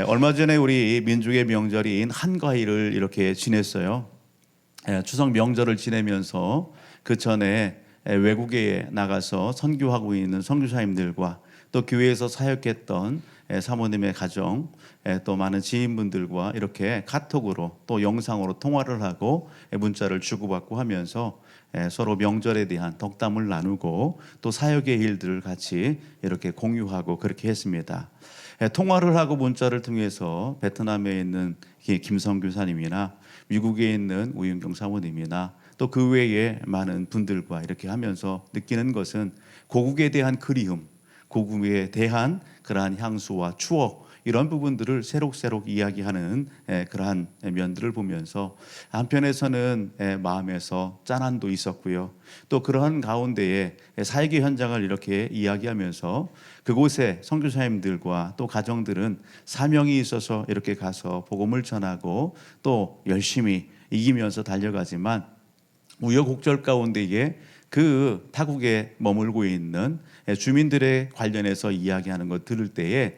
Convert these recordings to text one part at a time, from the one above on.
얼마 전에 우리 민족의 명절인 한가위를 이렇게 지냈어요. 추석 명절을 지내면서 그 전에 외국에 나가서 선교하고 있는 선교사님들과 또 교회에서 사역했던 사모님의 가정, 또 많은 지인분들과 이렇게 카톡으로 또 영상으로 통화를 하고 문자를 주고받고 하면서 서로 명절에 대한 덕담을 나누고 또 사역의 일들을 같이 이렇게 공유하고 그렇게 했습니다. 통화를 하고 문자를 통해서 베트남에 있는 김성 교사님이나 미국에 있는 우윤경 사모님이나 또 그 외에 많은 분들과 이렇게 하면서 느끼는 것은 고국에 대한 그리움, 고국에 대한 그러한 향수와 추억, 이런 부분들을 새록새록 이야기하는 그러한 면들을 보면서 한편에서는 마음에서 짠함도 있었고요. 또 그러한 가운데에 사역의 현장을 이렇게 이야기하면서 그곳에 선교사님들과 또 가정들은 사명이 있어서 이렇게 가서 복음을 전하고 또 열심히 이기면서 달려가지만 우여곡절 가운데에 그 타국에 머물고 있는 주민들의 관련해서 이야기하는 것 들을 때에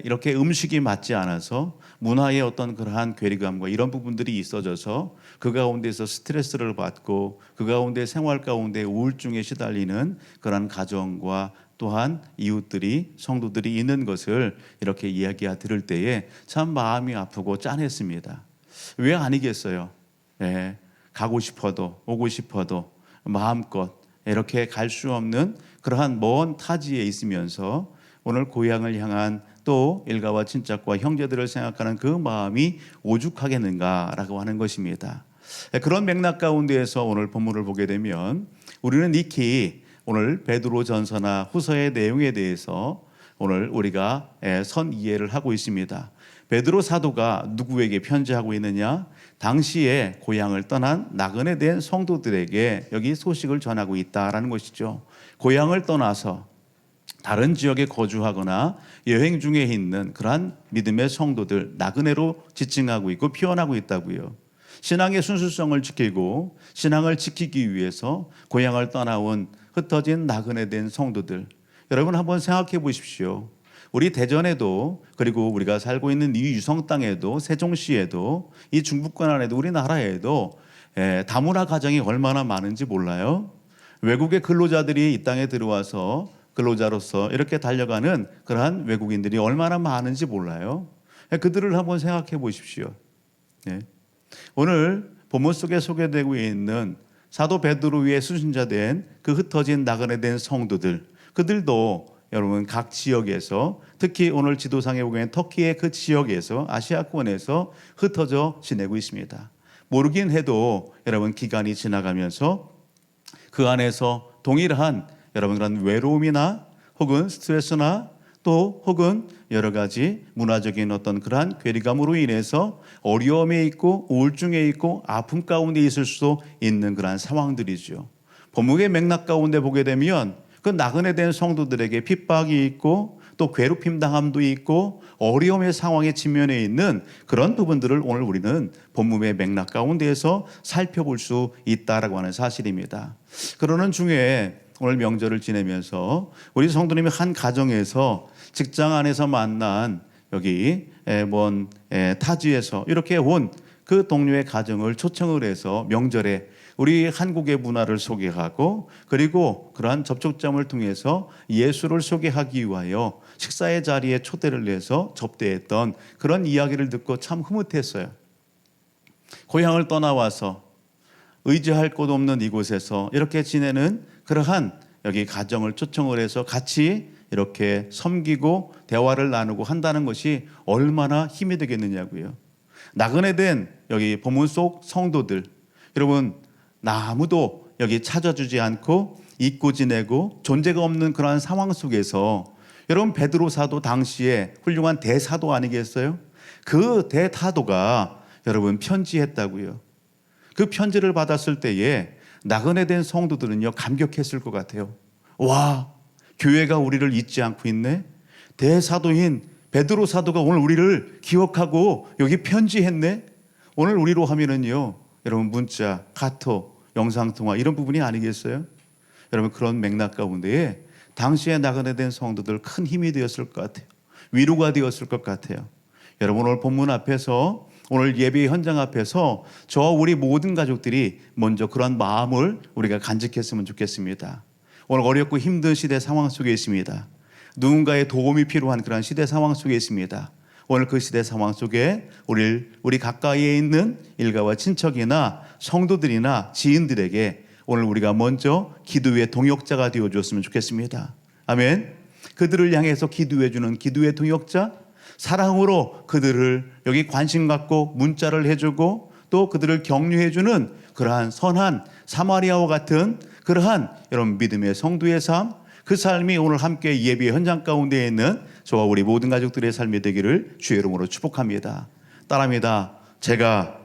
이렇게 음식이 맞지 않아서 문화의 어떤 그러한 괴리감과 이런 부분들이 있어져서 그 가운데서 스트레스를 받고 그 가운데 생활 가운데 우울증에 시달리는 그러한 가정과 또한 이웃들이 성도들이 있는 것을 이렇게 이야기가 들을 때에 참 마음이 아프고 짠했습니다. 왜 아니겠어요? 가고 싶어도 오고 싶어도 마음껏 이렇게 갈 수 없는 그러한 먼 타지에 있으면서 오늘 고향을 향한 또 일가와 친척과 형제들을 생각하는 그 마음이 오죽하겠는가라고 하는 것입니다. 그런 맥락 가운데에서 오늘 본문을 보게 되면 우리는 익히 오늘 베드로 전서나 후서의 내용에 대해서 오늘 우리가 선 이해를 하고 있습니다. 베드로 사도가 누구에게 편지하고 있느냐? 당시에 고향을 떠난 나그네 된 성도들에게 여기 소식을 전하고 있다라는 것이죠. 고향을 떠나서 다른 지역에 거주하거나 여행 중에 있는 그러한 믿음의 성도들, 나그네로 지칭하고 있고 표현하고 있다고요. 신앙의 순수성을 지키고 신앙을 지키기 위해서 고향을 떠나온 흩어진 나그네 된 성도들, 여러분 한번 생각해 보십시오. 우리 대전에도, 그리고 우리가 살고 있는 이 유성 땅에도, 세종시에도, 이 중부권 안에도, 우리나라에도 다문화 가정이 얼마나 많은지 몰라요? 외국의 근로자들이 이 땅에 들어와서 근로자로서 이렇게 달려가는 그러한 외국인들이 얼마나 많은지 몰라요? 그들을 한번 생각해 보십시오. 오늘 본문 속에 소개되고 있는 사도 베드로 위에 수신자된 그 흩어진 나그네 된 성도들, 그들도 여러분 각 지역에서, 특히 오늘 지도상에 보면 터키의 그 지역에서, 아시아권에서 흩어져 지내고 있습니다. 모르긴 해도 여러분 기간이 지나가면서 그 안에서 동일한 여러분 그런 외로움이나 혹은 스트레스나 또 혹은 여러 가지 문화적인 어떤 그러한 괴리감으로 인해서 어려움에 있고 우울증에 있고 아픔 가운데 있을 수도 있는 그러한 상황들이죠. 본문의 맥락 가운데 보게 되면 그 나그네 된 성도들에게 핍박이 있고 또 괴롭힘 당함도 있고 어려움의 상황에 직면해 있는 그런 부분들을 오늘 우리는 본문의 맥락 가운데에서 살펴볼 수 있다라고 하는 사실입니다. 그러는 중에 오늘 명절을 지내면서 우리 성도님이 한 가정에서 직장 안에서 만난 여기 먼 타지에서 이렇게 온 그 동료의 가정을 초청을 해서 명절에 우리 한국의 문화를 소개하고 그리고 그러한 접촉점을 통해서 예수를 소개하기 위하여 식사의 자리에 초대를 해서 접대했던 그런 이야기를 듣고 참 흐뭇했어요. 고향을 떠나와서 의지할 곳 없는 이곳에서 이렇게 지내는 그러한 여기 가정을 초청을 해서 같이 이렇게 섬기고 대화를 나누고 한다는 것이 얼마나 힘이 되겠느냐고요. 나그네 된 여기 본문 속 성도들, 여러분 아무도 여기 찾아주지 않고 잊고 지내고 존재가 없는 그러한 상황 속에서 여러분 베드로 사도 당시에 훌륭한 대사도 아니겠어요? 그 대사도가 여러분 편지했다고요. 그 편지를 받았을 때에 나그네 된 성도들은요 감격했을 것 같아요. 와, 교회가 우리를 잊지 않고 있네. 대사도인 베드로 사도가 오늘 우리를 기억하고 여기 편지했네. 오늘 우리로 하면은요 여러분 문자, 카톡, 영상통화 이런 부분이 아니겠어요? 여러분 그런 맥락 가운데에 당시에 나그네 된 성도들 큰 힘이 되었을 것 같아요. 위로가 되었을 것 같아요. 여러분 오늘 본문 앞에서 오늘 예배 현장 앞에서 저와 우리 모든 가족들이 먼저 그런 마음을 우리가 간직했으면 좋겠습니다. 오늘 어렵고 힘든 시대 상황 속에 있습니다. 누군가의 도움이 필요한 그런 시대 상황 속에 있습니다. 오늘 그 시대 상황 속에 우리 가까이에 있는 일가와 친척이나 성도들이나 지인들에게 오늘 우리가 먼저 기도의 동역자가 되어주었으면 좋겠습니다. 아멘. 그들을 향해서 기도해주는 기도의 동역자, 사랑으로 그들을 여기 관심 갖고 문자를 해주고 또 그들을 격려해주는 그러한 선한 사마리아와 같은 그러한 여러분 믿음의 성도의 삶, 그 삶이 오늘 함께 예배 현장 가운데 있는 저와 우리 모든 가족들의 삶이 되기를 주의 이름으로 축복합니다. 따라합니다. 제가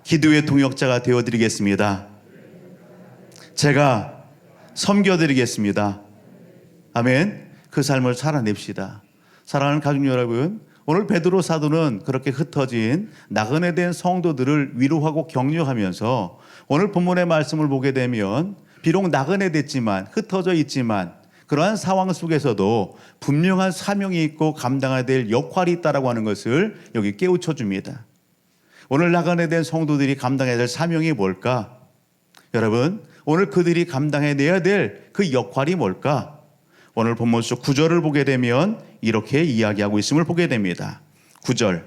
기도의 동역자가 되어드리겠습니다. 제가 섬겨드리겠습니다. 아멘. 그 삶을 살아냅시다. 사랑하는 가족 여러분, 오늘 베드로 사도는 그렇게 흩어진 나그네 된 성도들을 위로하고 격려하면서 오늘 본문의 말씀을 보게 되면 비록 나그네 됐지만 흩어져 있지만 그러한 상황 속에서도 분명한 사명이 있고 감당해야 될 역할이 있다라고 하는 것을 여기 깨우쳐 줍니다. 오늘 나그네 된 성도들이 감당해야 될 사명이 뭘까? 여러분, 오늘 그들이 감당해내야 될 그 역할이 뭘까? 오늘 본문 속 9절을 보게 되면 이렇게 이야기하고 있음을 보게 됩니다. 9절,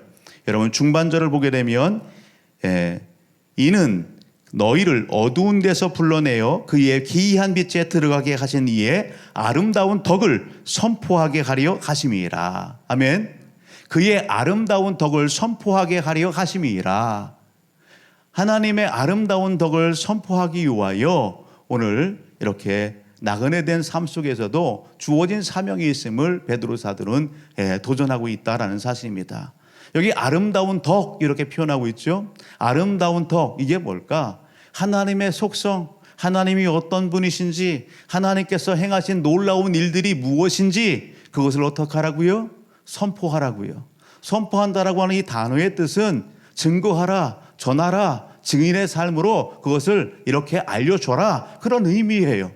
여러분 중반절을 보게 되면 이는 너희를 어두운 데서 불러내어 그의 기이한 빛에 들어가게 하신 이의 아름다운 덕을 선포하게 하려 하심이라. 아멘. 그의 아름다운 덕을 선포하게 하려 하심이라. 하나님의 아름다운 덕을 선포하기 위하여 오늘 이렇게 나그네 된 삶 속에서도 주어진 사명이 있음을 베드로 사도는 도전하고 있다라는 사실입니다. 여기 아름다운 덕 이렇게 표현하고 있죠. 아름다운 덕, 이게 뭘까? 하나님의 속성, 하나님이 어떤 분이신지, 하나님께서 행하신 놀라운 일들이 무엇인지 그것을 어떻게 하라고요? 선포하라고요. 선포한다라고 하는 이 단어의 뜻은 증거하라, 전하라, 증인의 삶으로 그것을 이렇게 알려줘라, 그런 의미예요.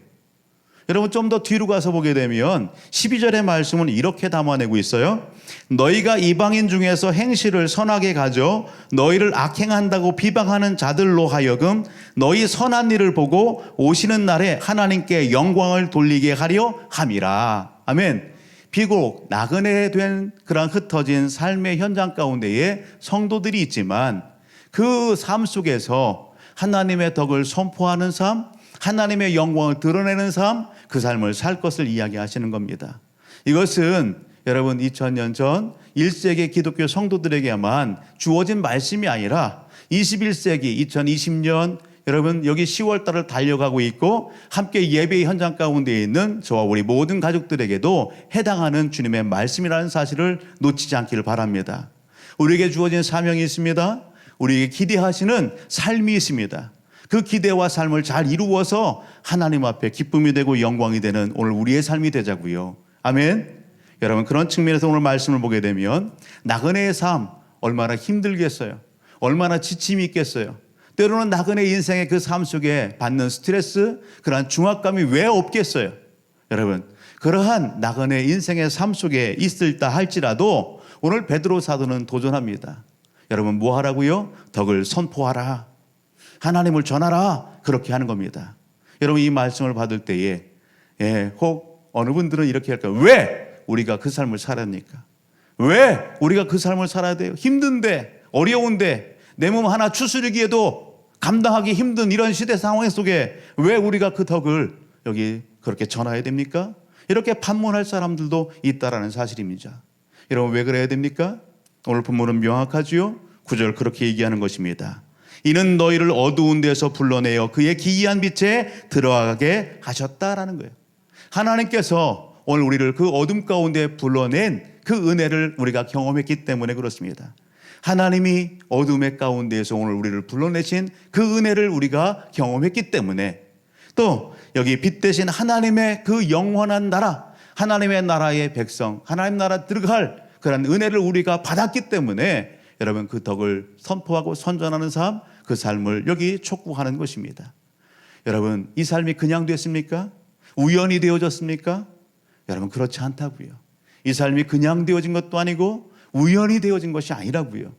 여러분 좀 더 뒤로 가서 보게 되면 12절의 말씀은 이렇게 담아내고 있어요. 너희가 이방인 중에서 행실을 선하게 가져 너희를 악행한다고 비방하는 자들로 하여금 너희 선한 일을 보고 오시는 날에 하나님께 영광을 돌리게 하려 함이라. 아멘. 비록 나그네 된 그런 흩어진 삶의 현장 가운데에 성도들이 있지만 그 삶 속에서 하나님의 덕을 선포하는 삶, 하나님의 영광을 드러내는 삶, 그 삶을 살 것을 이야기하시는 겁니다. 이것은 여러분 2000년 전 1세기 기독교 성도들에게만 주어진 말씀이 아니라 21세기 2020년 여러분 여기 10월 달을 달려가고 있고 함께 예배 현장 가운데 있는 저와 우리 모든 가족들에게도 해당하는 주님의 말씀이라는 사실을 놓치지 않기를 바랍니다. 우리에게 주어진 사명이 있습니다. 우리에게 기대하시는 삶이 있습니다. 그 기대와 삶을 잘 이루어서 하나님 앞에 기쁨이 되고 영광이 되는 오늘 우리의 삶이 되자고요. 아멘. 여러분 그런 측면에서 오늘 말씀을 보게 되면 나그네의 삶 얼마나 힘들겠어요. 얼마나 지침이 있겠어요. 때로는 나그네 인생의 그 삶 속에 받는 스트레스, 그러한 중압감이 왜 없겠어요. 여러분 그러한 나그네 인생의 삶 속에 있을다 할지라도 오늘 베드로 사도는 도전합니다. 여러분 뭐 하라고요? 덕을 선포하라. 하나님을 전하라. 그렇게 하는 겁니다. 여러분 이 말씀을 받을 때에 혹 어느 분들은 이렇게 할까요? 왜 우리가 그 삶을 살았니까? 왜 우리가 그 삶을 살아야 돼요? 힘든데, 어려운데, 내 몸 하나 추스르기에도 감당하기 힘든 이런 시대 상황 속에 왜 우리가 그 덕을 여기 그렇게 전해야 됩니까? 이렇게 반문할 사람들도 있다라는 사실입니다. 여러분 왜 그래야 됩니까? 오늘 본문은 명확하지요. 9절 그렇게 얘기하는 것입니다. 이는 너희를 어두운 데서 불러내어 그의 기이한 빛에 들어가게 하셨다라는 거예요. 하나님께서 오늘 우리를 그 어둠 가운데 불러낸 그 은혜를 우리가 경험했기 때문에 그렇습니다. 하나님이 어둠의 가운데에서 오늘 우리를 불러내신 그 은혜를 우리가 경험했기 때문에 또 여기 빛 대신 하나님의 그 영원한 나라, 하나님의 나라의 백성, 하나님 나라 들어갈 그런 은혜를 우리가 받았기 때문에 여러분 그 덕을 선포하고 선전하는 삶, 그 삶을 여기 촉구하는 것입니다. 여러분 이 삶이 그냥 됐습니까? 우연히 되어졌습니까? 여러분 그렇지 않다고요. 이 삶이 그냥 되어진 것도 아니고 우연히 되어진 것이 아니라고요.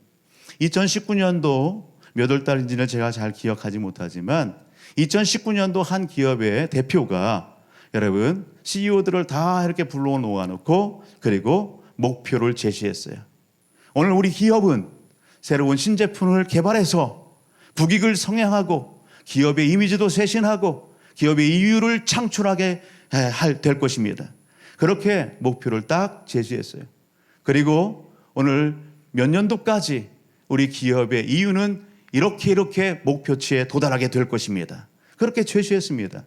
2019년도 몇 월 달인지는 제가 잘 기억하지 못하지만 2019년도 한 기업의 대표가 여러분 CEO들을 다 이렇게 불러 놓아놓고 그리고 목표를 제시했어요. 오늘 우리 기업은 새로운 신제품을 개발해서 국익을 성향하고 기업의 이미지도 쇄신하고 기업의 이유를 창출하게 될 것입니다. 그렇게 목표를 딱 제시했어요. 그리고 오늘 몇 년도까지 우리 기업의 이유는 이렇게 목표치에 도달하게 될 것입니다. 그렇게 제시했습니다.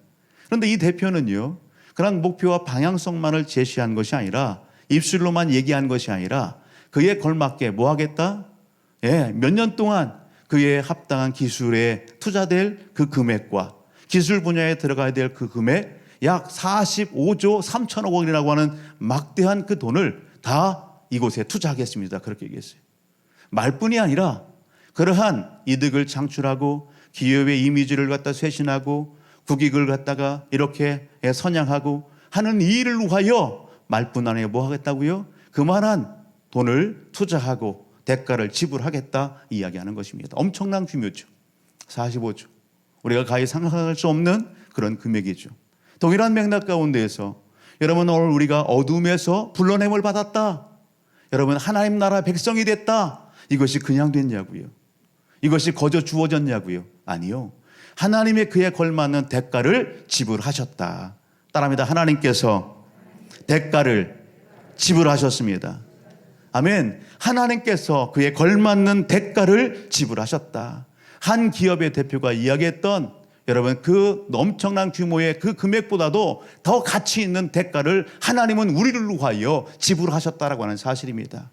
그런데 이 대표는요, 그런 목표와 방향성만을 제시한 것이 아니라 입술로만 얘기한 것이 아니라 그에 걸맞게 뭐 하겠다? 몇 년 동안 그에 합당한 기술에 투자될 그 금액과 기술 분야에 들어가야 될 그 금액 약 45조 3천억 원이라고 하는 막대한 그 돈을 다 이곳에 투자하겠습니다. 그렇게 얘기했어요. 말뿐이 아니라 그러한 이득을 창출하고 기업의 이미지를 갖다 쇄신하고 국익을 갖다가 이렇게 선양하고 하는 이 일을 위하여 말뿐 아니라 뭐 하겠다고요? 그만한 돈을 투자하고 대가를 지불하겠다 이야기하는 것입니다. 엄청난 규모죠. 45조. 우리가 가히 상상할 수 없는 그런 금액이죠. 동일한 맥락 가운데에서 여러분 오늘 우리가 어둠에서 불러냄을 받았다. 여러분 하나님 나라 백성이 됐다. 이것이 그냥 됐냐고요? 이것이 거저 주어졌냐고요? 아니요. 하나님의 그에 걸맞는 대가를 지불하셨다. 따라합니다. 하나님께서 대가를 지불하셨습니다. 아멘. 하나님께서 그에 걸맞는 대가를 지불하셨다. 한 기업의 대표가 이야기했던 여러분 그 엄청난 규모의 그 금액보다도 더 가치 있는 대가를 하나님은 우리를 위하여 지불하셨다라고 하는 사실입니다.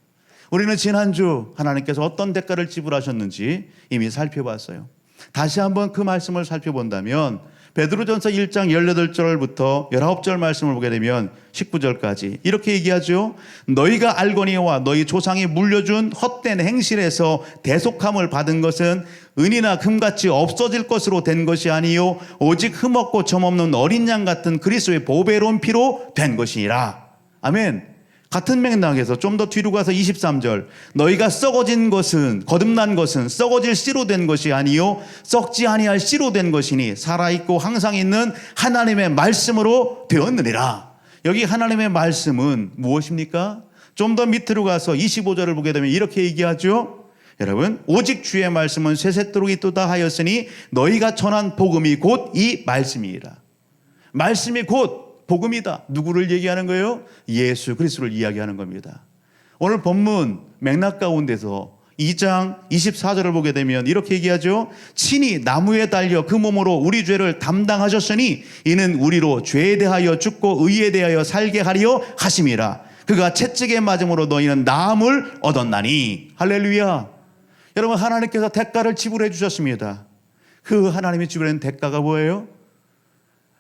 우리는 지난주 하나님께서 어떤 대가를 지불하셨는지 이미 살펴봤어요. 다시 한번 그 말씀을 살펴본다면 베드로전서 1장 18절부터 19절 말씀을 보게 되면 19절까지 이렇게 얘기하죠. 너희가 알거니와 너희 조상이 물려준 헛된 행실에서 대속함을 받은 것은 은이나 금같이 없어질 것으로 된 것이 아니요 오직 흠없고 점없는 어린 양 같은 그리스도의 보배로운 피로 된 것이니라. 아멘. 같은 맥락에서 좀 더 뒤로 가서 23절 너희가 썩어진 것은 거듭난 것은 썩어질 씨로 된 것이 아니요 썩지 아니할 씨로 된 것이니 살아있고 항상 있는 하나님의 말씀으로 되었느니라. 여기 하나님의 말씀은 무엇입니까? 좀 더 밑으로 가서 25절을 보게 되면 이렇게 얘기하죠. 여러분 오직 주의 말씀은 세세토록 있도다 하였으니 너희가 전한 복음이 곧 이 말씀이라. 말씀이 곧 복음이다. 누구를 얘기하는 거예요? 예수 그리스도를 이야기하는 겁니다. 오늘 본문 맥락 가운데서 2장 24절을 보게 되면 이렇게 얘기하죠. 친히 나무에 달려 그 몸으로 우리 죄를 담당하셨으니 이는 우리로 죄에 대하여 죽고 의에 대하여 살게 하려 하심이라. 그가 채찍에 맞음으로 너희는 나음을 얻었나니. 할렐루야. 여러분 하나님께서 대가를 지불해 주셨습니다. 그 하나님이 지불한 대가가 뭐예요?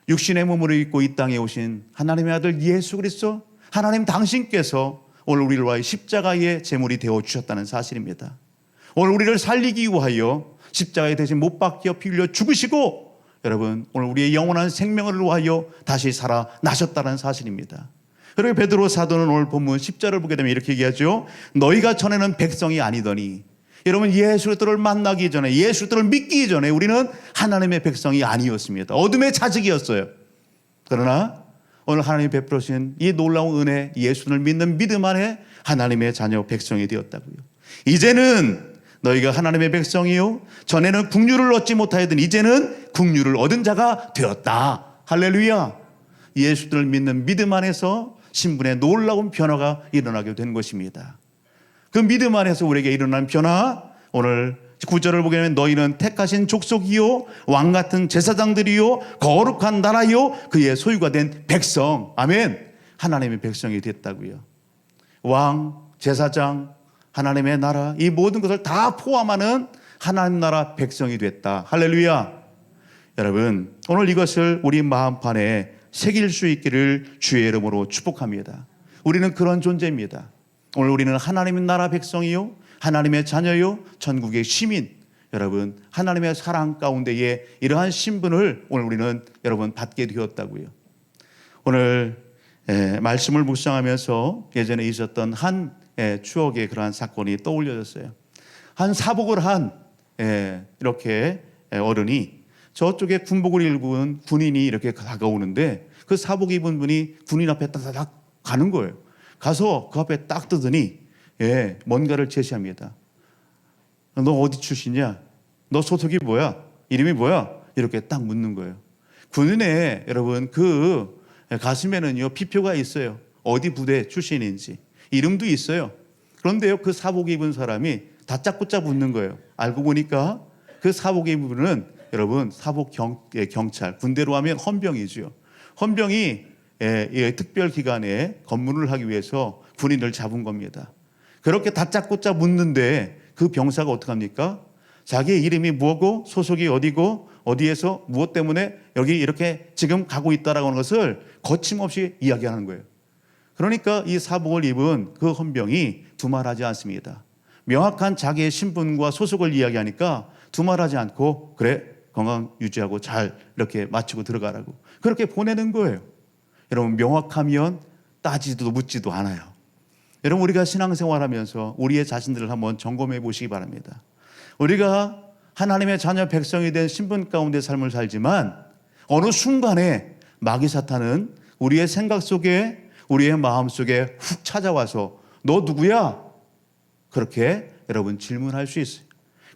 육신의 몸을 입고 이 땅에 오신 하나님의 아들 예수 그리스도 하나님 당신께서 오늘 우리를 위하여 십자가의 제물이 되어 주셨다는 사실입니다. 오늘 우리를 살리기 위하여 십자가에 대신 못 박혀 피 흘려 죽으시고 여러분 오늘 우리의 영원한 생명을 위하여 다시 살아나셨다는 사실입니다. 그리고 베드로 사도는 오늘 본문 10절을 보게 되면 이렇게 얘기하죠. 너희가 전에는 백성이 아니더니. 여러분 예수 그리스도를 만나기 전에 예수 그리스도를 믿기 전에 우리는 하나님의 백성이 아니었습니다. 어둠의 자식이었어요. 그러나 오늘 하나님이 베풀으신 이 놀라운 은혜 예수를 믿는 믿음 안에 하나님의 자녀 백성이 되었다고요. 이제는 너희가 하나님의 백성이요 전에는 국류를 얻지 못하였던 이제는 국류를 얻은 자가 되었다. 할렐루야. 예수를 믿는 믿음 안에서 신분의 놀라운 변화가 일어나게 된 것입니다. 그 믿음 안에서 우리에게 일어난 변화 오늘 9절을 보게 되면 너희는 택하신 족속이요 왕같은 제사장들이요 거룩한 나라요 그의 소유가 된 백성. 아멘. 하나님의 백성이 됐다고요. 왕, 제사장, 하나님의 나라 이 모든 것을 다 포함하는 하나님 나라 백성이 됐다. 할렐루야. 여러분 오늘 이것을 우리 마음판에 새길 수 있기를 주의 이름으로 축복합니다. 우리는 그런 존재입니다. 오늘 우리는 하나님의 나라 백성이요 하나님의 자녀요 천국의 시민. 여러분 하나님의 사랑 가운데에 이러한 신분을 오늘 우리는 여러분 받게 되었다고요. 오늘 말씀을 묵상하면서 예전에 있었던 한 추억의 그러한 사건이 떠올려졌어요. 한 사복을 한 이렇게 어른이 저쪽에 군복을 입은 군인이 이렇게 다가오는데 그 사복 입은 분이 군인 앞에 따다닥 가는 거예요. 가서 그 앞에 딱 뜨더니 뭔가를 제시합니다. 너 어디 출신이야? 너 소속이 뭐야? 이름이 뭐야? 이렇게 딱 묻는 거예요. 군인의 여러분 그 가슴에는요 피표가 있어요. 어디 부대 출신인지 이름도 있어요. 그런데요 그 사복 입은 사람이 다짜고짜 묻는 거예요. 알고 보니까 그 사복 입은 분은 여러분 사복 경찰, 군대로 하면 헌병이죠. 헌병이 특별 기간에 검문을 하기 위해서 군인을 잡은 겁니다. 그렇게 다짜고짜 묻는데 그 병사가 어떡합니까? 자기의 이름이 뭐고 소속이 어디고 어디에서 무엇 때문에 여기 이렇게 지금 가고 있다라고 하는 것을 거침없이 이야기하는 거예요. 그러니까 이 사복을 입은 그 헌병이 두말하지 않습니다. 명확한 자기의 신분과 소속을 이야기하니까 두말하지 않고 그래 건강 유지하고 잘 이렇게 마치고 들어가라고 그렇게 보내는 거예요. 여러분 명확하면 따지도 묻지도 않아요. 여러분 우리가 신앙생활하면서 우리의 자신들을 한번 점검해 보시기 바랍니다. 우리가 하나님의 자녀 백성이 된 신분 가운데 삶을 살지만 어느 순간에 마귀 사탄은 우리의 생각 속에 우리의 마음 속에 훅 찾아와서 너 누구야? 그렇게 여러분 질문할 수 있어요.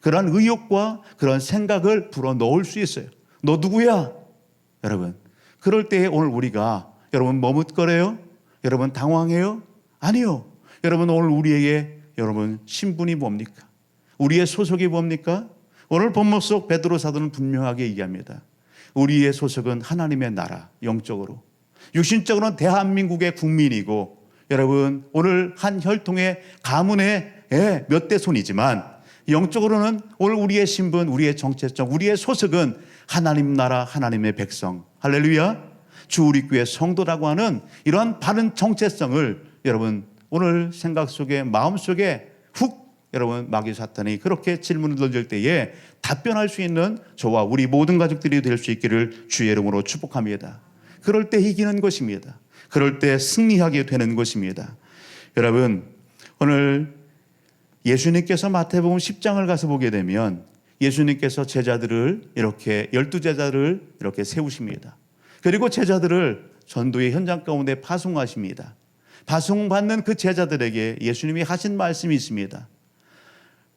그런 의욕과 그런 생각을 불어넣을 수 있어요. 너 누구야? 여러분 그럴 때 오늘 우리가 여러분 머뭇거려요? 여러분 당황해요? 아니요. 여러분 오늘 우리에게 여러분 신분이 뭡니까? 우리의 소속이 뭡니까? 오늘 본문 속 베드로 사도는 분명하게 얘기합니다. 우리의 소속은 하나님의 나라, 영적으로. 육신적으로는 대한민국의 국민이고 여러분 오늘 한 혈통의 가문의 몇 대 손이지만 영적으로는 오늘 우리의 신분, 우리의 정체성, 우리의 소속은 하나님 나라, 하나님의 백성. 할렐루야. 주 우리 교회 성도라고 하는 이러한 바른 정체성을 여러분 오늘 생각 속에 마음 속에 훅 여러분 마귀 사탄이 그렇게 질문을 던질 때에 답변할 수 있는 저와 우리 모든 가족들이 될 수 있기를 주의 이름으로 축복합니다. 그럴 때 이기는 것입니다. 그럴 때 승리하게 되는 것입니다. 여러분 오늘 예수님께서 마태복음 10장을 가서 보게 되면 예수님께서 제자들을 이렇게 12제자를 이렇게 세우십니다. 그리고 제자들을 전도의 현장 가운데 파송하십니다. 파송받는 그 제자들에게 예수님이 하신 말씀이 있습니다.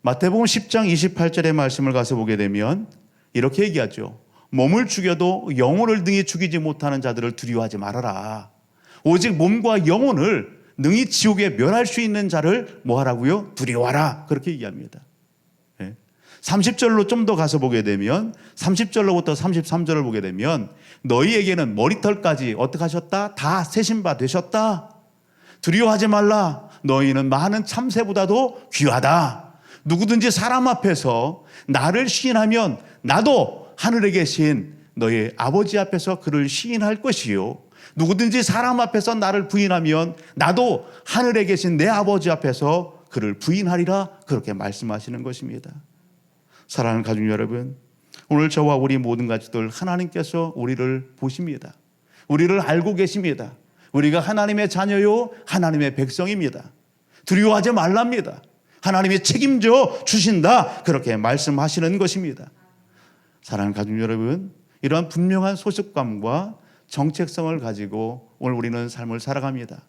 마태복음 10장 28절의 말씀을 가서 보게 되면 이렇게 얘기하죠. 몸을 죽여도 영혼을 능히 죽이지 못하는 자들을 두려워하지 말아라. 오직 몸과 영혼을 능히 지옥에 멸할 수 있는 자를 뭐 하라고요? 두려워하라. 그렇게 얘기합니다. 30절로 좀 더 가서 보게 되면 30절로부터 33절을 보게 되면 너희에게는 머리털까지 어떻게 하셨다? 다 세신 바 되셨다. 두려워하지 말라. 너희는 많은 참새보다도 귀하다. 누구든지 사람 앞에서 나를 시인하면 나도 하늘에 계신 너희 아버지 앞에서 그를 시인할 것이요. 누구든지 사람 앞에서 나를 부인하면 나도 하늘에 계신 내 아버지 앞에서 그를 부인하리라. 그렇게 말씀하시는 것입니다. 사랑하는 가족 여러분, 오늘 저와 우리 모든 가족들 하나님께서 우리를 보십니다. 우리를 알고 계십니다. 우리가 하나님의 자녀요 하나님의 백성입니다. 두려워하지 말랍니다. 하나님이 책임져 주신다. 그렇게 말씀하시는 것입니다. 사랑하는 가족 여러분, 이러한 분명한 소속감과 정체성을 가지고 오늘 우리는 삶을 살아갑니다.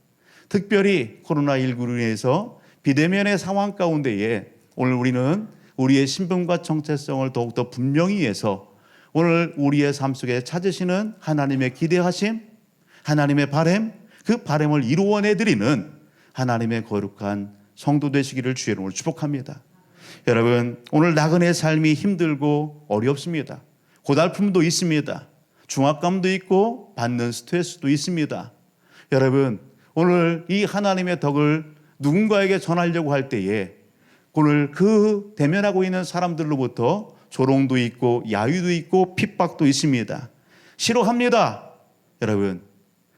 특별히 코로나19로 인해서 비대면의 상황 가운데에 오늘 우리는 우리의 신분과 정체성을 더욱더 분명히 해서 오늘 우리의 삶 속에 찾으시는 하나님의 기대하심, 하나님의 바람, 그 바람을 이루어내드리는 하나님의 거룩한 성도 되시기를 주의 이름으로 축복합니다. 여러분 오늘 나그네 삶이 힘들고 어렵습니다. 고달픔도 있습니다. 중압감도 있고 받는 스트레스도 있습니다. 여러분 오늘 이 하나님의 덕을 누군가에게 전하려고 할 때에 오늘 그 대면하고 있는 사람들로부터 조롱도 있고 야유도 있고 핍박도 있습니다. 싫어합니다. 여러분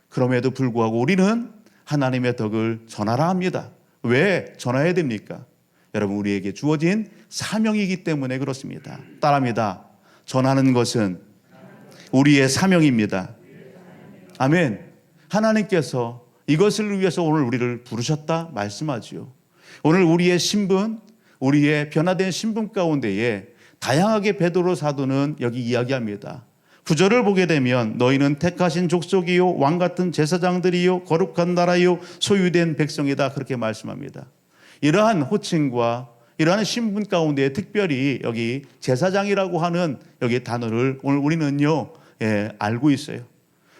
그럼에도 불구하고 우리는 하나님의 덕을 전하라 합니다. 왜 전해야 됩니까? 여러분 우리에게 주어진 사명이기 때문에 그렇습니다. 따라합니다. 전하는 것은 우리의 사명입니다. 아멘. 하나님께서 이것을 위해서 오늘 우리를 부르셨다 말씀하지요. 오늘 우리의 신분, 우리의 변화된 신분 가운데에 다양하게 베드로 사도는 여기 이야기합니다. 9절을 보게 되면 너희는 택하신 족속이요 왕 같은 제사장들이요 거룩한 나라요 소유된 백성이다, 그렇게 말씀합니다. 이러한 호칭과 이러한 신분 가운데 특별히 여기 제사장이라고 하는 여기 단어를 오늘 우리는요 알고 있어요.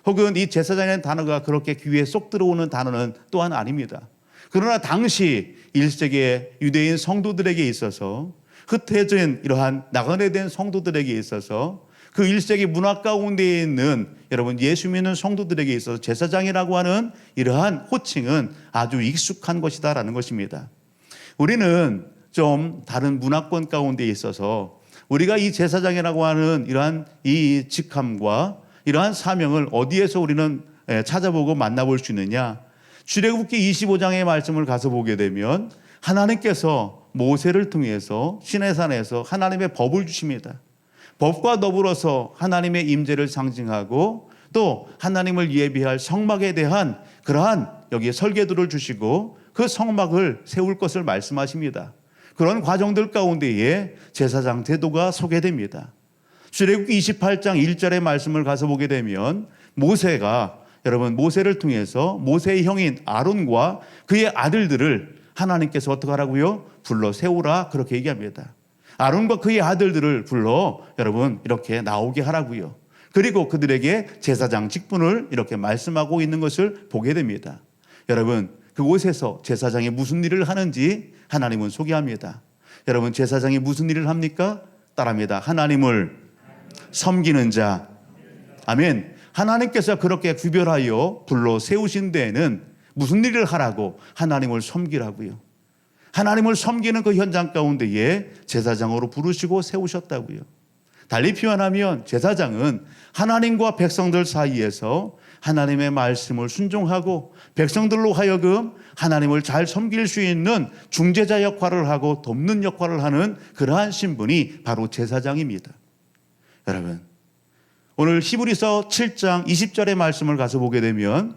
혹은 이 제사장이라는 단어가 그렇게 귀에 쏙 들어오는 단어는 또한 아닙니다. 그러나 당시 1세기의 유대인 성도들에게 있어서 흩어진 이러한 나그네된 성도들에게 있어서 그 1세기 문화 가운데 있는 여러분 예수 믿는 성도들에게 있어서 제사장이라고 하는 이러한 호칭은 아주 익숙한 것이다라는 것입니다. 우리는 좀 다른 문화권 가운데 있어서 우리가 이 제사장이라고 하는 이러한 이 직함과 이러한 사명을 어디에서 우리는 찾아보고 만나볼 수 있느냐? 출애굽기 25장의 말씀을 가서 보게 되면 하나님께서 모세를 통해서 시내산에서 하나님의 법을 주십니다. 법과 더불어서 하나님의 임재를 상징하고 또 하나님을 예비할 성막에 대한 그러한 여기에 설계도를 주시고 그 성막을 세울 것을 말씀하십니다. 그런 과정들 가운데에 제사장 제도가 소개됩니다. 출애굽기 28장 1절의 말씀을 가서 보게 되면 모세가 여러분 모세를 통해서 모세의 형인 아론과 그의 아들들을 하나님께서 어떻게 하라고요? 불러 세우라, 그렇게 얘기합니다. 아론과 그의 아들들을 불러 여러분 이렇게 나오게 하라고요. 그리고 그들에게 제사장 직분을 이렇게 말씀하고 있는 것을 보게 됩니다. 여러분 그곳에서 제사장이 무슨 일을 하는지 하나님은 소개합니다. 여러분 제사장이 무슨 일을 합니까? 따라합니다. 하나님을 섬기는 자. 아멘. 하나님께서 그렇게 구별하여 불러 세우신 데에는 무슨 일을 하라고? 하나님을 섬기라고요. 하나님을 섬기는 그 현장 가운데에 제사장으로 부르시고 세우셨다고요. 달리 표현하면 제사장은 하나님과 백성들 사이에서 하나님의 말씀을 순종하고 백성들로 하여금 하나님을 잘 섬길 수 있는 중재자 역할을 하고 돕는 역할을 하는 그러한 신분이 바로 제사장입니다. 여러분 오늘 히브리서 7장 20절의 말씀을 가서 보게 되면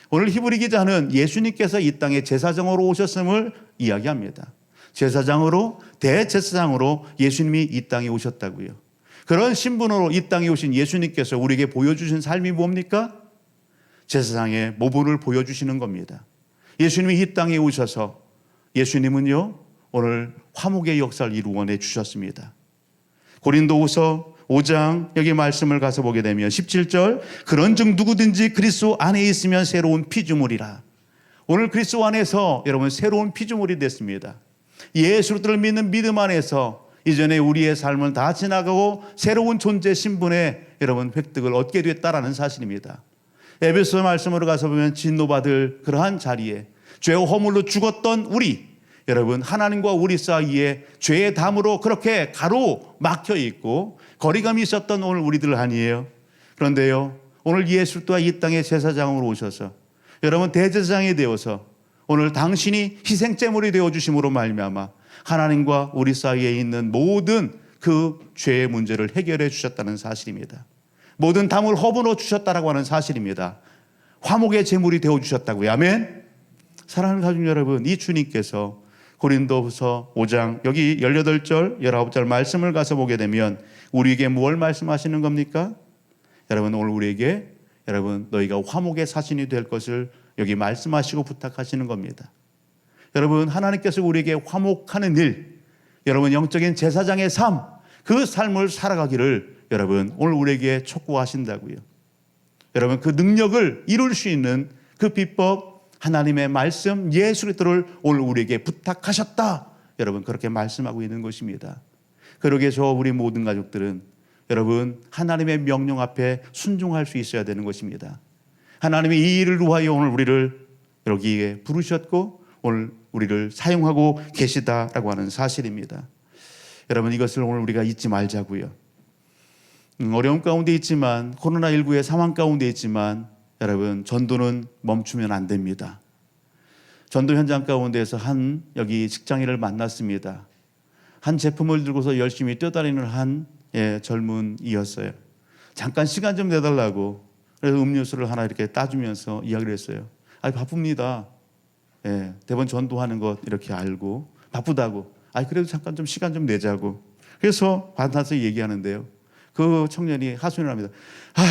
오늘 히브리 기자는 예수님께서 이 땅에 제사장으로 오셨음을 이야기합니다. 제사장으로 대제사장으로 예수님이 이 땅에 오셨다고요. 그런 신분으로 이 땅에 오신 예수님께서 우리에게 보여주신 삶이 뭡니까? 제사장의 모분을 보여주시는 겁니다. 예수님이 이 땅에 오셔서 예수님은요 오늘 화목의 역사를 이루어내 주셨습니다. 고린도후서 5장 여기 말씀을 가서 보게 되면 17절 그런즉 누구든지 그리스도 안에 있으면 새로운 피조물이라. 오늘 그리스도 안에서 여러분 새로운 피조물이 됐습니다. 예수를 믿는 믿음 안에서 이전에 우리의 삶은 다 지나가고 새로운 존재 신분의 여러분 획득을 얻게 됐다라는 사실입니다. 에베소 말씀으로 가서 보면 진노받을 그러한 자리에 죄와 허물로 죽었던 우리 여러분 하나님과 우리 사이에 죄의 담으로 그렇게 가로막혀 있고 거리감이 있었던 오늘 우리들 아니에요. 그런데요 오늘 예수 또한 이 땅에 제사장으로 오셔서 여러분 대제사장이 되어서 오늘 당신이 희생제물이 되어주심으로 말미암아 하나님과 우리 사이에 있는 모든 그 죄의 문제를 해결해 주셨다는 사실입니다. 모든 담을 허물어 주셨다라고 하는 사실입니다. 화목의 제물이 되어주셨다고요. 아멘. 사랑하는 가족 여러분, 이 주님께서 고린도후서 5장 여기 18절 19절 말씀을 가서 보게 되면 우리에게 뭘 말씀하시는 겁니까? 여러분 오늘 우리에게 여러분 너희가 화목의 사신이 될 것을 여기 말씀하시고 부탁하시는 겁니다. 여러분 하나님께서 우리에게 화목하는 일, 여러분 영적인 제사장의 삶, 그 삶을 살아가기를 여러분 오늘 우리에게 촉구하신다고요. 여러분 그 능력을 이룰 수 있는 그 비법 하나님의 말씀 예수 그리스도를 오늘 우리에게 부탁하셨다. 여러분 그렇게 말씀하고 있는 것입니다. 그러게 저 우리 모든 가족들은 여러분 하나님의 명령 앞에 순종할 수 있어야 되는 것입니다. 하나님이 이 일을 위하여 오늘 우리를 여기에 부르셨고 오늘 우리를 사용하고 계시다라고 하는 사실입니다. 여러분 이것을 오늘 우리가 잊지 말자고요. 어려움 가운데 있지만 코로나19의 상황 가운데 있지만 여러분 전도는 멈추면 안 됩니다. 전도 현장 가운데에서 한 여기 직장인을 만났습니다. 한 제품을 들고서 열심히 뛰어다니는 한 젊은이였어요. 잠깐 시간 좀 내달라고 그래서 음료수를 하나 이렇게 따주면서 이야기를 했어요. 아, 바쁩니다. 예, 대번 전도하는 것 이렇게 알고 바쁘다고. 아, 그래도 잠깐 좀 시간 좀 내자고. 그래서 만나서 얘기하는데요. 그 청년이 하소연을 합니다. 아,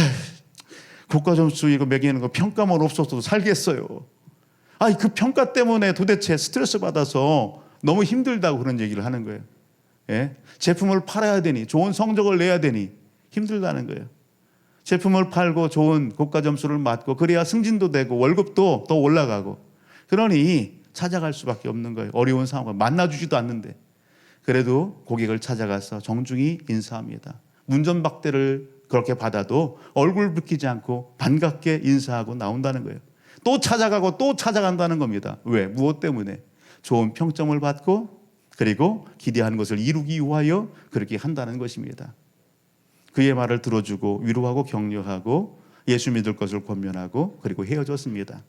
국가 점수 이거 매기는 거 평가만 없었어도 살겠어요. 아, 그 평가 때문에 도대체 스트레스 받아서 너무 힘들다고 그런 얘기를 하는 거예요. 예? 제품을 팔아야 되니, 좋은 성적을 내야 되니 힘들다는 거예요. 제품을 팔고 좋은 고가 점수를 맞고 그래야 승진도 되고 월급도 더 올라가고, 그러니 찾아갈 수밖에 없는 거예요. 어려운 상황을 만나주지도 않는데. 그래도 고객을 찾아가서 정중히 인사합니다. 문전박대를 그렇게 받아도 얼굴 붉히지 않고 반갑게 인사하고 나온다는 거예요. 또 찾아가고 또 찾아간다는 겁니다. 왜? 무엇 때문에? 좋은 평점을 받고 그리고 기대하는 것을 이루기 위하여 그렇게 한다는 것입니다. 그의 말을 들어주고 위로하고 격려하고 예수 믿을 것을 권면하고 그리고 헤어졌습니다.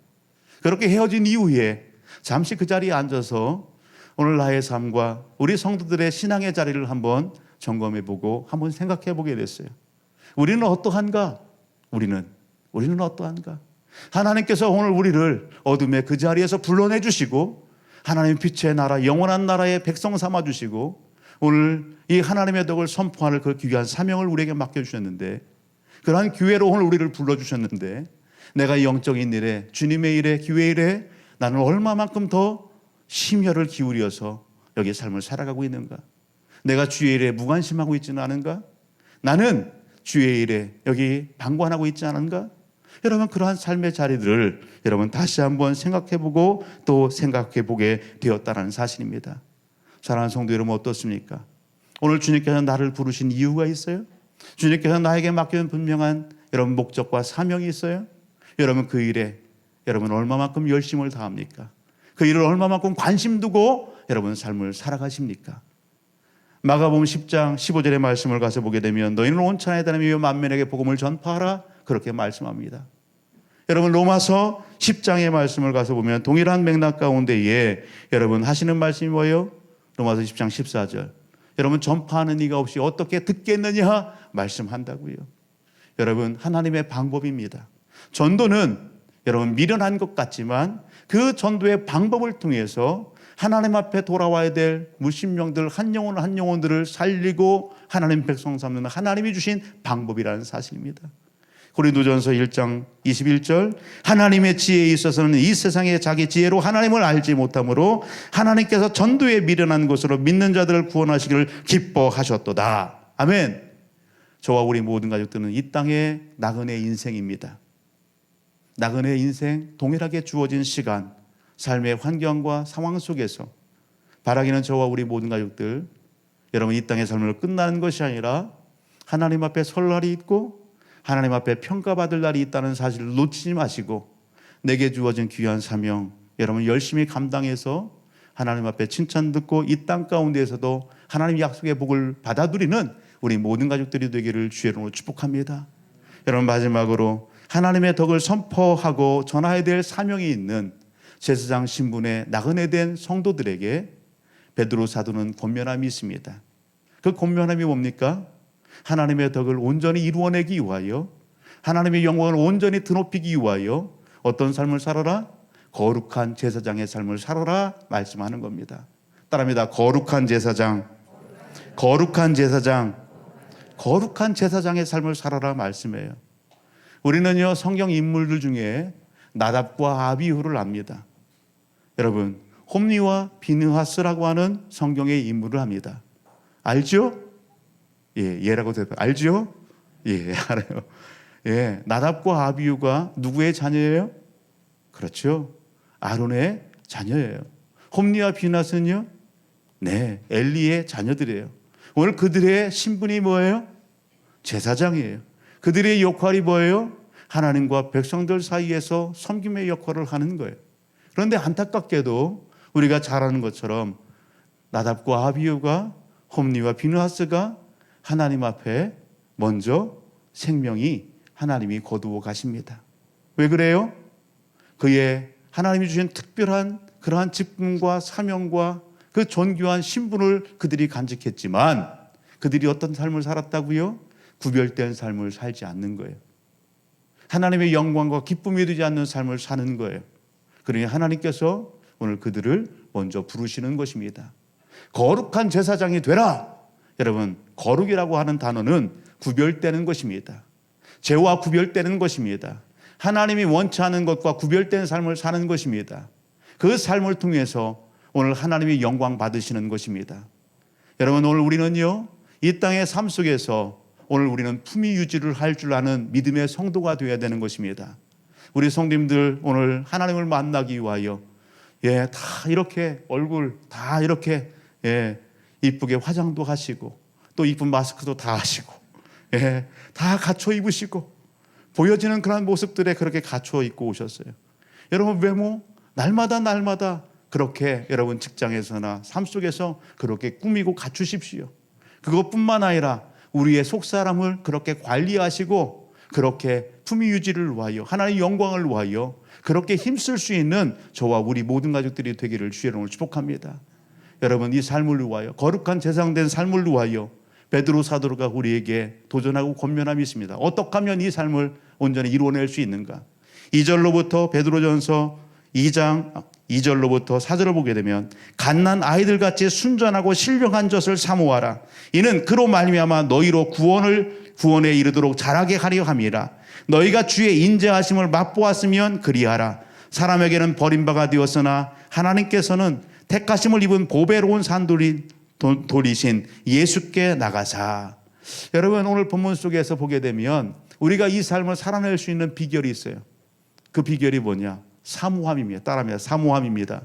그렇게 헤어진 이후에 잠시 그 자리에 앉아서 오늘 나의 삶과 우리 성도들의 신앙의 자리를 한번 점검해보고 한번 생각해보게 됐어요. 우리는 어떠한가? 우리는 어떠한가? 하나님께서 오늘 우리를 어둠의 그 자리에서 불러내주시고 하나님의 빛의 나라, 영원한 나라의 백성 삼아주시고 오늘 이 하나님의 덕을 선포하는 그 귀한 사명을 우리에게 맡겨주셨는데, 그러한 기회로 오늘 우리를 불러주셨는데 내가 영적인 일에, 주님의 일에, 교회 일에 나는 얼마만큼 더 심혈을 기울여서 여기 삶을 살아가고 있는가? 내가 주의 일에 무관심하고 있지는 않은가? 나는 주의 일에 여기 방관하고 있지 않은가? 여러분, 그러한 삶의 자리들을 여러분 다시 한번 생각해보고 또 생각해보게 되었다는 사실입니다. 사랑하는 성도 여러분, 어떻습니까? 오늘 주님께서 나를 부르신 이유가 있어요? 주님께서 나에게 맡겨준 분명한 여러분 목적과 사명이 있어요? 여러분, 그 일에 여러분 얼마만큼 열심을 다합니까? 그 일을 얼마만큼 관심 두고 여러분 삶을 살아가십니까? 마가복음 10장 15절의 말씀을 가서 보게 되면 너희는 온 천하에 다니며 만민에게 복음을 전파하라, 그렇게 말씀합니다. 여러분, 로마서 10장의 말씀을 가서 보면 동일한 맥락 가운데에 여러분 하시는 말씀이 뭐예요? 로마서 10장 14절. 여러분, 전파하는 이가 없이 어떻게 듣겠느냐 말씀한다고요. 여러분, 하나님의 방법입니다. 전도는 여러분 미련한 것 같지만 그 전도의 방법을 통해서 하나님 앞에 돌아와야 될 무신명들 한 영혼 한 영혼들을 살리고 하나님 백성 삼는 하나님이 주신 방법이라는 사실입니다. 고린도전서 1장 21절, 하나님의 지혜에 있어서는 이 세상의 자기 지혜로 하나님을 알지 못하므로 하나님께서 전도에 미련한 것으로 믿는 자들을 구원하시기를 기뻐하셨도다. 아멘. 저와 우리 모든 가족들은 이 땅의 나그네 인생입니다. 나그네 인생, 동일하게 주어진 시간, 삶의 환경과 상황 속에서 바라기는 저와 우리 모든 가족들, 여러분 이 땅의 삶을 끝나는 것이 아니라 하나님 앞에 설 날이 있고 하나님 앞에 평가받을 날이 있다는 사실을 놓치지 마시고 내게 주어진 귀한 사명 여러분 열심히 감당해서 하나님 앞에 칭찬 듣고 이 땅 가운데에서도 하나님 약속의 복을 받아들이는 우리 모든 가족들이 되기를 주의 이름으로 축복합니다. 여러분, 마지막으로 하나님의 덕을 선포하고 전해야 될 사명이 있는 제사장 신분의 나그네 된 성도들에게 베드로 사도는 권면함이 있습니다. 그 권면함이 뭡니까? 하나님의 덕을 온전히 이루어내기 위하여, 하나님의 영광을 온전히 드높이기 위하여 어떤 삶을 살아라? 거룩한 제사장의 삶을 살아라 말씀하는 겁니다. 따라합니다. 거룩한 제사장, 거룩한 제사장, 거룩한 제사장의 삶을 살아라 말씀해요. 우리는요 성경 인물들 중에 나답과 아비후를 압니다. 여러분, 홈리와 비느하스라고 하는 성경의 인물을 합니다. 알죠? 예, 예라고 대답. 알죠? 예, 알아요. 예, 나답과 아비후가 누구의 자녀예요? 그렇죠. 아론의 자녀예요. 홈리와 비느하스는요? 네, 엘리의 자녀들이에요. 오늘 그들의 신분이 뭐예요? 제사장이에요. 그들의 역할이 뭐예요? 하나님과 백성들 사이에서 섬김의 역할을 하는 거예요. 그런데 안타깝게도 우리가 잘 아는 것처럼 나답과 아비후가 홈리와 비느하스가 하나님 앞에 먼저 생명이 하나님이 거두어 가십니다. 왜 그래요? 그의 하나님이 주신 특별한 그러한 직분과 사명과 그 존귀한 신분을 그들이 간직했지만 그들이 어떤 삶을 살았다고요? 구별된 삶을 살지 않는 거예요. 하나님의 영광과 기쁨이 되지 않는 삶을 사는 거예요. 그러니 하나님께서 오늘 그들을 먼저 부르시는 것입니다. 거룩한 제사장이 되라. 여러분, 거룩이라고 하는 단어는 구별되는 것입니다. 죄와 구별되는 것입니다. 하나님이 원치 않은 것과 구별된 삶을 사는 것입니다. 그 삶을 통해서 오늘 하나님이 영광 받으시는 것입니다. 여러분, 오늘 우리는요, 이 땅의 삶 속에서 오늘 우리는 품위 유지를 할 줄 아는 믿음의 성도가 되어야 되는 것입니다. 우리 성도님들 오늘 하나님을 만나기 위하여 다 이렇게 얼굴 다 이렇게 이쁘게 화장도 하시고 또 이쁜 마스크도 다 하시고 다 갖춰 입으시고 보여지는 그런 모습들에 그렇게 갖춰 입고 오셨어요. 여러분, 외모 날마다 그렇게 여러분 직장에서나 삶 속에서 그렇게 꾸미고 갖추십시오. 그것뿐만 아니라 우리의 속사람을 그렇게 관리하시고 그렇게 품위 유지를 위하여 하나님의 영광을 위하여 그렇게 힘쓸 수 있는 저와 우리 모든 가족들이 되기를 주의 이름으로 축복합니다. 여러분, 이 삶을 위하여 거룩한 제사장된 삶을 위하여 베드로 사도가 우리에게 도전하고 권면함이 있습니다. 어떻게 하면 이 삶을 온전히 이루어낼 수 있는가? 2절로부터 베드로전서 2장 2절로부터 4절을 보게 되면 갓난 아이들같이 순전하고 신령한 젖을 사모하라. 이는 그로 말미암아 너희로 구원에 이르도록 자라게 하려 함이라. 너희가 주의 인자하심을 맛보았으면 그리하라. 사람에게는 버림바가 되었으나 하나님께서는 택하심을 입은 보배로운 산돌이신 예수께 나가사. 여러분, 오늘 본문 속에서 보게 되면 우리가 이 삶을 살아낼 수 있는 비결이 있어요. 그 비결이 뭐냐? 사모함입니다. 따라합니다. 사모함입니다.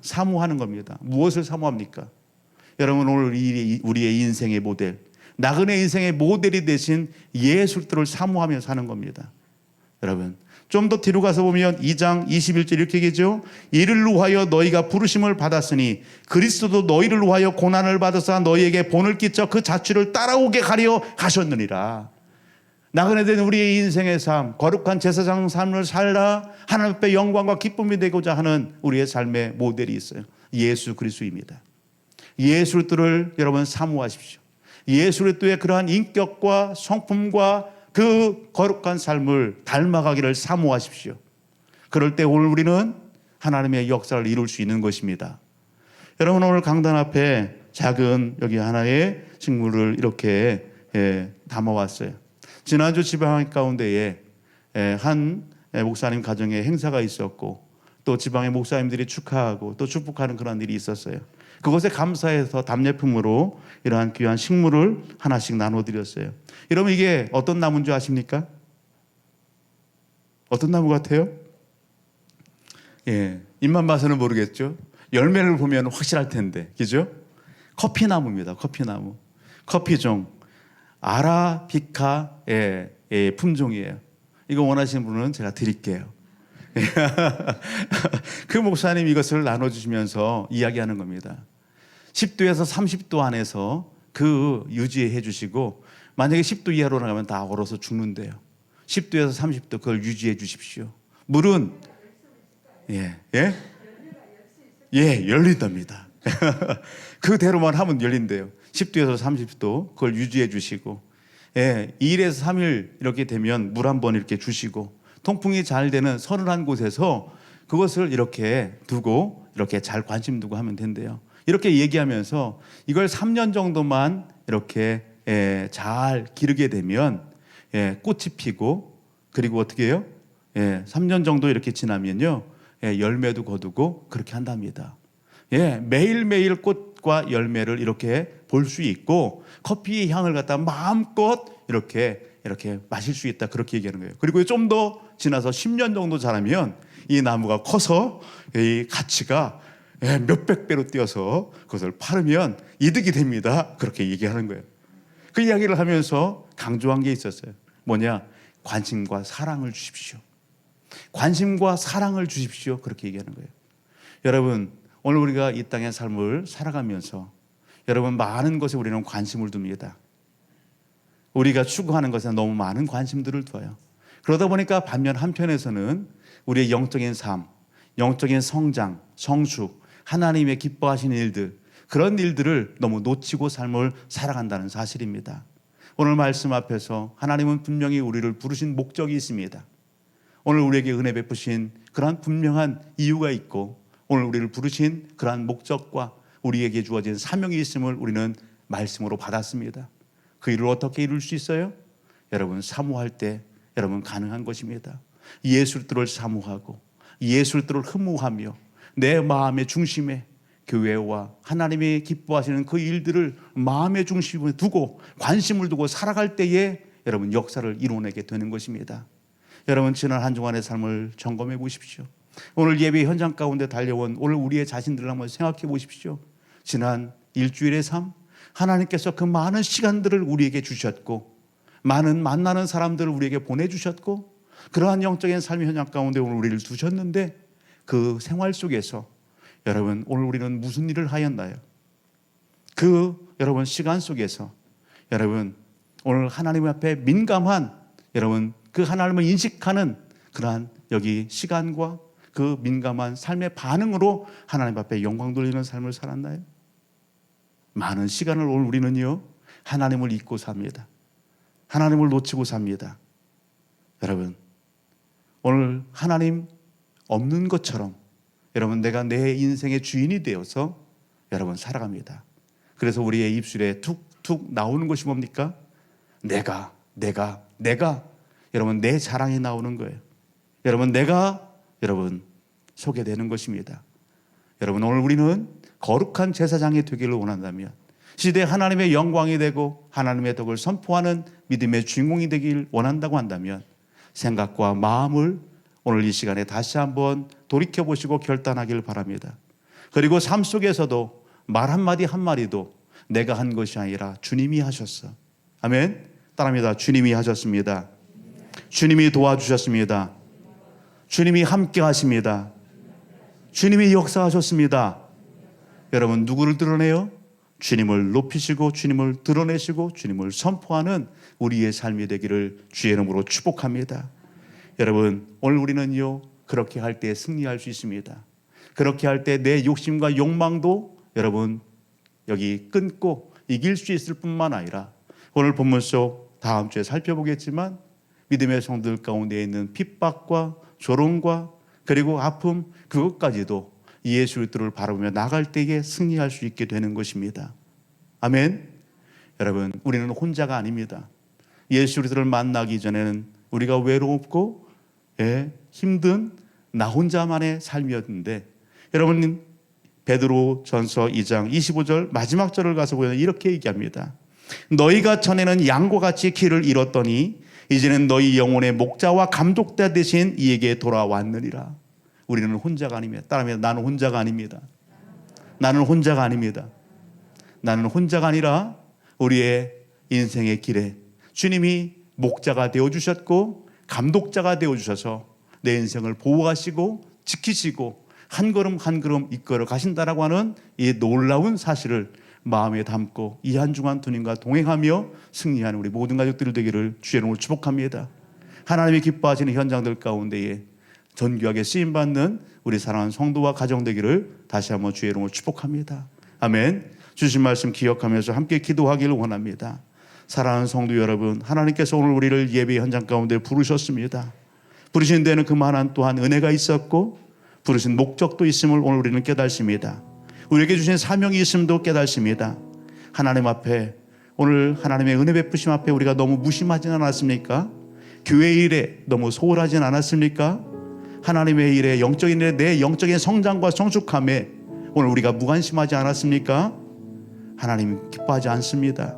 사모하는 겁니다. 무엇을 사모합니까? 여러분, 오늘 우리의 인생의 모델, 나그네 인생의 모델이 되신 예수를 사모하며 사는 겁니다. 여러분, 좀 더 뒤로 가서 보면 2장 21절 이렇게 얘기하죠. 이를 위하여 너희가 부르심을 받았으니 그리스도도 너희를 위하여 고난을 받으사 너희에게 본을 끼쳐 그 자취를 따라오게 하려 하셨느니라. 나그네 된 우리의 인생의 삶, 거룩한 제사장 삶을 살라 하나님 앞에 영광과 기쁨이 되고자 하는 우리의 삶의 모델이 있어요. 예수 그리스도입니다. 예수 그리스도를 여러분 사모하십시오. 예수 그리스도의 그러한 인격과 성품과 그 거룩한 삶을 닮아가기를 사모하십시오. 그럴 때 오늘 우리는 하나님의 역사를 이룰 수 있는 것입니다. 여러분, 오늘 강단 앞에 작은 여기 하나의 식물을 이렇게 담아왔어요. 지난주 지방 가운데에 한 목사님 가정에 행사가 있었고 또 지방의 목사님들이 축하하고 또 축복하는 그런 일이 있었어요. 그것에 감사해서 답례품으로 이러한 귀한 식물을 하나씩 나눠드렸어요. 여러분, 이게 어떤 나무인 줄 아십니까? 어떤 나무 같아요? 잎만 봐서는 모르겠죠. 열매를 보면 확실할 텐데, 그죠? 커피나무입니다. 커피나무. 커피종. 아라비카의 품종이에요. 이거 원하시는 분은 제가 드릴게요. 그 목사님 이것을 나눠주시면서 이야기하는 겁니다. 10도에서 30도 안에서 그 유지해 주시고 만약에 10도 이하로 나가면 다 얼어서 죽는데요. 10도에서 30도 그걸 유지해 주십시오. 물은 열린답니다. 그대로만 하면 열린대요. 10도에서 30도 그걸 유지해 주시고 2일에서 3일 이렇게 되면 물 한 번 이렇게 주시고 통풍이 잘 되는 서늘한 곳에서 그것을 이렇게 두고 이렇게 잘 관심 두고 하면 된대요. 이렇게 얘기하면서 이걸 3년 정도만 이렇게 잘 기르게 되면 꽃이 피고 그리고 어떻게 해요? 3년 정도 이렇게 지나면요 열매도 거두고 그렇게 한답니다. 매일매일 꽃과 열매를 이렇게 볼 수 있고 커피의 향을 갖다 마음껏 이렇게 마실 수 있다, 그렇게 얘기하는 거예요. 그리고 좀 더 지나서 10년 정도 자라면 이 나무가 커서 이 가치가 몇백 배로 뛰어서 그것을 팔으면 이득이 됩니다, 그렇게 얘기하는 거예요. 그 이야기를 하면서 강조한 게 있었어요. 뭐냐? 관심과 사랑을 주십시오. 관심과 사랑을 주십시오, 그렇게 얘기하는 거예요. 여러분, 오늘 우리가 이 땅의 삶을 살아가면서 여러분 많은 것에 우리는 관심을 둡니다. 우리가 추구하는 것에 너무 많은 관심들을 둬요. 그러다 보니까 반면 한편에서는 우리의 영적인 삶, 영적인 성장, 성숙, 하나님의 기뻐하시는 일들, 그런 일들을 너무 놓치고 삶을 살아간다는 사실입니다. 오늘 말씀 앞에서 하나님은 분명히 우리를 부르신 목적이 있습니다. 오늘 우리에게 은혜 베푸신 그러한 분명한 이유가 있고 오늘 우리를 부르신 그러한 목적과 우리에게 주어진 사명이 있음을 우리는 말씀으로 받았습니다. 그 일을 어떻게 이룰 수 있어요? 여러분, 사모할 때 여러분 가능한 것입니다. 예수를 사모하고 예수를 흠모하며 내 마음의 중심에 교회와 하나님이 기뻐하시는 그 일들을 마음의 중심에 두고 관심을 두고 살아갈 때에 여러분 역사를 이뤄내게 되는 것입니다. 여러분, 지난 한 주간의 삶을 점검해 보십시오. 오늘 예배 현장 가운데 달려온 오늘 우리의 자신들을 한번 생각해 보십시오. 지난 일주일의 삶, 하나님께서 그 많은 시간들을 우리에게 주셨고 많은 만나는 사람들을 우리에게 보내주셨고 그러한 영적인 삶의 현장 가운데 오늘 우리를 두셨는데 그 생활 속에서 여러분 오늘 우리는 무슨 일을 하였나요? 그 여러분 시간 속에서 여러분 오늘 하나님 앞에 민감한 여러분 그 하나님을 인식하는 그러한 여기 시간과 그 민감한 삶의 반응으로 하나님 앞에 영광 돌리는 삶을 살았나요? 많은 시간을 오늘 우리는요 하나님을 잊고 삽니다. 하나님을 놓치고 삽니다. 여러분 오늘 하나님 없는 것처럼 여러분 내가 내 인생의 주인이 되어서 여러분 살아갑니다. 그래서 우리의 입술에 툭툭 나오는 것이 뭡니까? 내가 여러분 내 자랑이 나오는 거예요. 여러분 내가 여러분 소개되는 것입니다. 여러분 오늘 우리는 거룩한 제사장이 되기를 원한다면 시대 하나님의 영광이 되고 하나님의 덕을 선포하는 믿음의 주인공이 되길 원한다고 한다면 생각과 마음을 오늘 이 시간에 다시 한번 돌이켜보시고 결단하길 바랍니다. 그리고 삶 속에서도 말 한마디 한마디도 내가 한 것이 아니라 주님이 하셨어. 아멘. 따라합니다. 주님이 하셨습니다. 주님이 도와주셨습니다. 주님이 함께 하십니다. 주님이 역사하셨습니다. 여러분 누구를 드러내요? 주님을 높이시고 주님을 드러내시고 주님을 선포하는 우리의 삶이 되기를 주의 이름으로 축복합니다. 여러분 오늘 우리는요 그렇게 할 때 승리할 수 있습니다. 그렇게 할 때 내 욕심과 욕망도 여러분 여기 끊고 이길 수 있을 뿐만 아니라 오늘 본문 속 다음 주에 살펴보겠지만 믿음의 성도들 가운데 있는 핍박과 조롱과 그리고 아픔 그것까지도 예수 그리스도를 바라보며 나갈 때에 승리할 수 있게 되는 것입니다. 아멘. 여러분 우리는 혼자가 아닙니다. 예수 그리스도를 만나기 전에는 우리가 외롭고 힘든 나 혼자만의 삶이었는데 여러분 베드로 전서 2장 25절 마지막 절을 가서 보면 이렇게 얘기합니다. 너희가 전에는 양과 같이 길을 잃었더니 이제는 너희 영혼의 목자와 감독자 되신 이에게 돌아왔느니라. 우리는 혼자가 아닙니다. 따라하면 나는 혼자가 아닙니다. 나는 혼자가 아닙니다. 나는 혼자가 아니라 우리의 인생의 길에 주님이 목자가 되어주셨고 감독자가 되어주셔서 내 인생을 보호하시고 지키시고 한 걸음 한 걸음 이끌어 가신다라고 하는 이 놀라운 사실을 마음에 담고 이 한 주간 주님과 동행하며 승리하는 우리 모든 가족들 되기를 주의 이름으로 축복합니다. 하나님이 기뻐하시는 현장들 가운데에 존귀하게 쓰임받는 우리 사랑하는 성도와 가정 되기를 다시 한번 주의 이름으로 축복합니다. 아멘. 주신 말씀 기억하면서 함께 기도하기를 원합니다. 사랑하는 성도 여러분, 하나님께서 오늘 우리를 예배 현장 가운데 부르셨습니다. 부르신 데는 그만한 또한 은혜가 있었고 부르신 목적도 있음을 오늘 우리는 깨닫습니다. 우리에게 주신 사명이 있음도 깨닫습니다. 하나님 앞에 오늘 하나님의 은혜 베푸심 앞에 우리가 너무 무심하진 않았습니까? 교회 일에 너무 소홀하진 않았습니까? 하나님의 일에 영적인 일에 내 영적인 성장과 성숙함에 오늘 우리가 무관심하지 않았습니까? 하나님 기뻐하지 않습니다.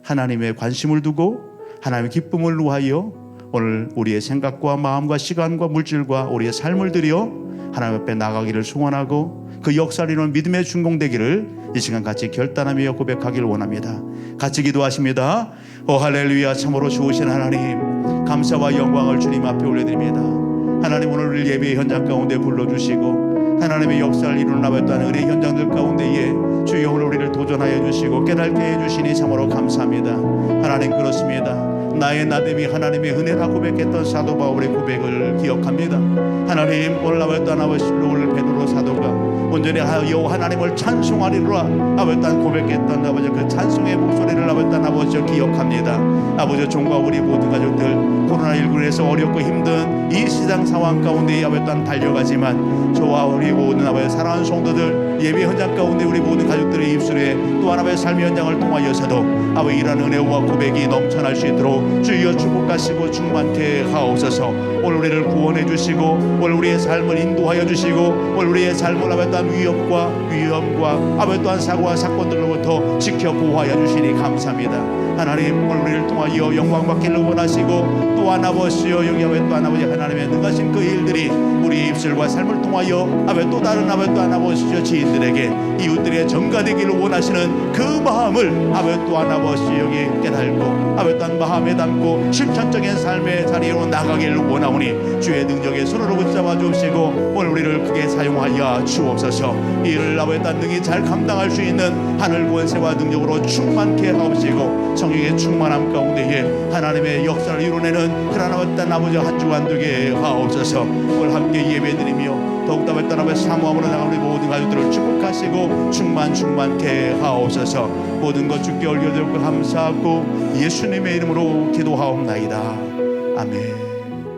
하나님의 관심을 두고 하나님의 기쁨을 위하여 오늘 우리의 생각과 마음과 시간과 물질과 우리의 삶을 들여 하나님 앞에 나가기를 소원하고 그 역사를 이루는 믿음의 준공 되기를 이 시간 같이 결단하며 고백하기를 원합니다. 같이 기도하십니다. 오 할렐루야. 참으로 좋으신 하나님 감사와 영광을 주님 앞에 올려드립니다. 하나님 오늘 우리 예배의 현장 가운데 불러주시고 하나님의 역사를 이루는 나였다는 은혜 현장들 가운데에 주여 오늘 우리를 도전하여 주시고 깨닫게 해주시니 참으로 감사합니다. 하나님 그렇습니다. 나의 나됨이 하나님의 은혜라 고백했던 사도 바울의 고백을 기억합니다. 하나님 오늘 나왔다 나와 오늘 베드로 사도가 온전히 하여 하나님을 찬송하리라 아버지 땅 고백했던 아버지 그 찬송의 목소리를 아버지 땅 아버지 기억합니다. 아버지 종과 우리 모든 가족들 코로나19에서 어렵고 힘든 이 시장 상황 가운데 아버지 땅 달려가지만 저와 우리 모든 아버지 사랑하는 성도들 예배 현장 가운데 우리 모든 가족들의 입술에 또 하나님의 삶의 현장을 통하여서도 아버지 이러한 은혜와 고백이 넘쳐날 수 있도록 주여 축복하시고 충만케 하옵소서. 오늘 우리를 구원해 주시고 오늘 우리의 삶을 인도하여 주시고 오늘 우리의 삶을 아버지 또한 위험과 아버지 또한 사고와 사건들로부터 지켜 보호하여 주시니 감사합니다. 하나님 오늘 우리를 통하여 영광 받기를 원하시고 또한 아버지여 여기 아버지 또한 아버지 하나님의 능하신 그 일들이 우리 입술과 삶을 통하여 아버지 또 다른 아버지 또한 아버지여 지인들에게 이웃들에게 전가되기를 원하시는 그 마음을 아버지 또한 아버지 여기 깨달고 아버지 또한 마음에 담고 실천적인 삶의 자리로 나가기를 원하오니 주의 능력에 손으로 붙잡아 주시고 오늘 우리를 크게 사용하여 주옵소서. 이 일을 아버지 또한 능히 잘 감당할 수 있는 하늘 권세와 능력으로 충만케 하옵시고 성령의 충만함 가운데에 하나님의 역사를 이루내는 그러한 아버지 한 주간 되게 하옵소서. 오늘 함께 예배드리며 더욱더 아버지 사모함으로 나가는 우리 모든 가족들을 축복하시고 충만케 하옵소서. 모든 것 주께 올려드리고 감사하고 예수님의 이름으로 기도하옵나이다. 아멘.